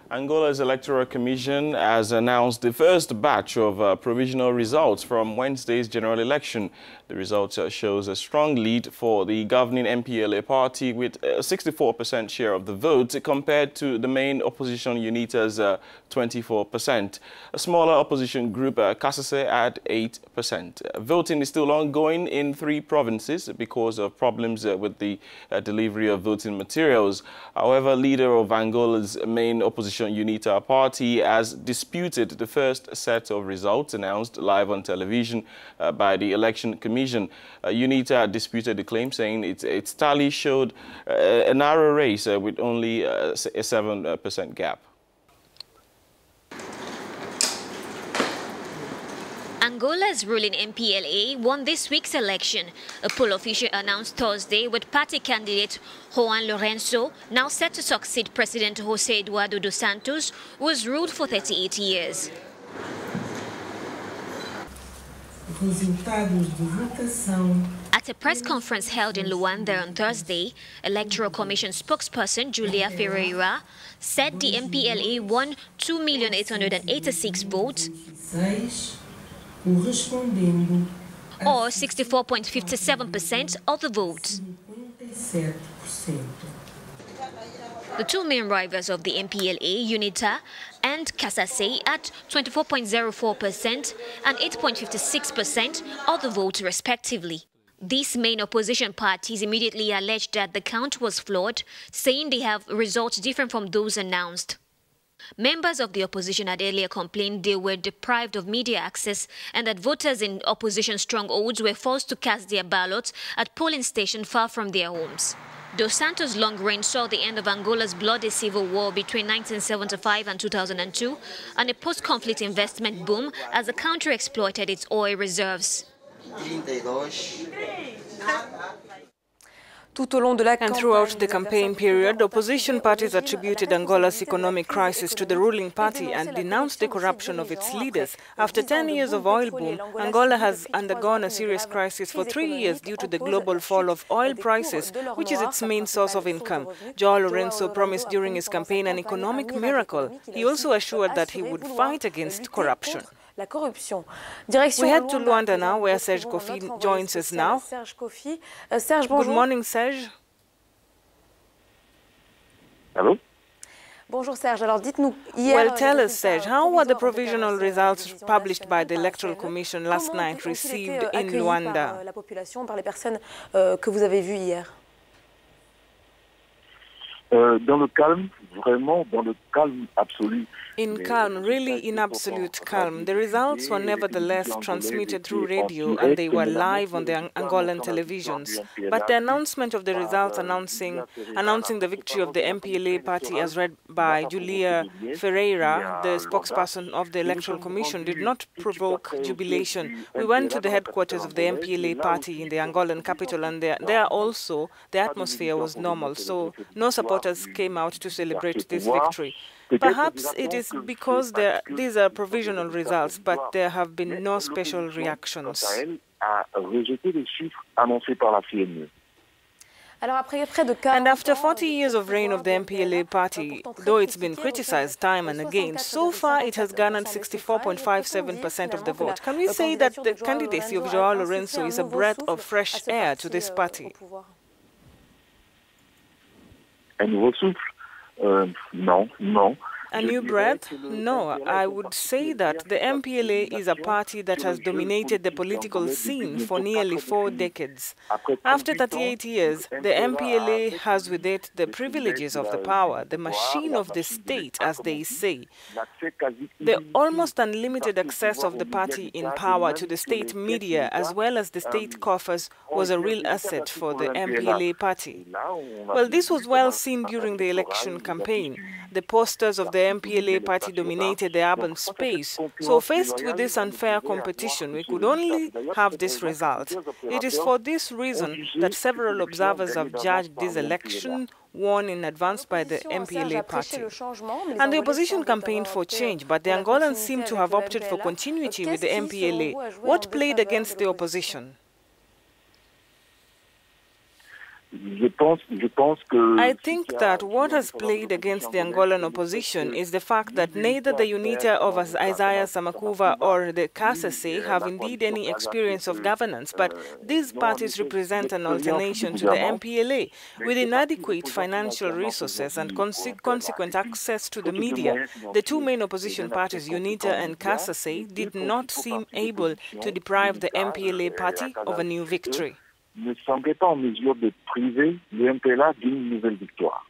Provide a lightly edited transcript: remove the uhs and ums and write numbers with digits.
Angola's Electoral Commission has announced the first batch of provisional results from Wednesday's general election. The results shows a strong lead for the governing MPLA party with a 64% share of the vote compared to the main opposition Unita's 24%. A smaller opposition group, Casa-Ce, had 8%. Voting is still ongoing in 3 provinces because of problems with the delivery of voting materials. However, leader of Angola's main opposition Unita party has disputed the first set of results announced live on television by the Election Commission. Unita disputed the claim, saying its tally showed a narrow race with only a 7% gap. Angola's ruling MPLA won this week's election. A poll official announced Thursday with party candidate Juan Lorenzo now set to succeed President José Eduardo dos Santos, who has ruled for 38 years. At a press conference held in Luanda on Thursday, Electoral Commission spokesperson Julia Ferreira said the MPLA won 2,886 votes, or 64.57% of the votes. The 2 main rivals of the MPLA, Unita and Casa-Ce, at 24.04% and 8.56% of the votes respectively. These main opposition parties immediately alleged that the count was flawed, saying they have results different from those announced. Members of the opposition had earlier complained they were deprived of media access and that voters in opposition strongholds were forced to cast their ballots at polling stations far from their homes. Dos Santos' long reign saw the end of Angola's bloody civil war between 1975 and 2002 and a post-conflict investment boom as the country exploited its oil reserves. And throughout the campaign period, opposition parties attributed Angola's economic crisis to the ruling party and denounced the corruption of its leaders. After 10 years of oil boom, Angola has undergone a serious crisis for 3 years due to the global fall of oil prices, which is its main source of income. João Lorenzo promised during his campaign an economic miracle. He also assured that he would fight against corruption. We head to Luanda now, where Serge Kofi joins us now. Good morning, Serge. Hello? Well, tell us, Serge, how were the provisional results published by the Electoral Commission last night received in Luanda? Dans le calme, vraiment dans le calme absolu. In calm, really in absolute calm. The results were nevertheless transmitted through radio and they were live on the Angolan televisions. But the announcement of the results announcing the victory of the MPLA party as read by Julia Ferreira, the spokesperson of the Electoral Commission, did not provoke jubilation. We went to the headquarters of the MPLA party in the Angolan capital and there also the atmosphere was normal, so no supporters came out to celebrate this victory. Perhaps it is because these are provisional results, but there have been no special reactions. And after 40 years of reign of the MPLA party, though it's been criticized time and again, so far it has garnered 64.57% of the vote. Can we say that the candidacy of João Lorenzo is a breath of fresh air to this party? No. A new breath? No, I would say that the MPLA is a party that has dominated the political scene for nearly 4 decades. After 38 years, the MPLA has with it the privileges of the power, the machine of the state, as they say. The almost unlimited access of the party in power to the state media as well as the state coffers was a real asset for the MPLA party. Well, this was well seen during the election campaign. The posters of the MPLA party dominated the urban space. So faced with this unfair competition, we could only have this result. It is for this reason that several observers have judged this election won in advance by the MPLA party. And the opposition campaigned for change, but the Angolans seem to have opted for continuity with the MPLA. What played against the opposition? I think that what has played against the Angolan opposition is the fact that neither the Unita of Isaiah Samakuva or the Casa-Ce have indeed any experience of governance, but these parties represent an alternation to the MPLA. With inadequate financial resources and consequent access to the media, the two main opposition parties, Unita and Casa-Ce, did not seem able to deprive the MPLA party of a new victory. Ne semblait pas en mesure de priver le MPLA d'une nouvelle victoire.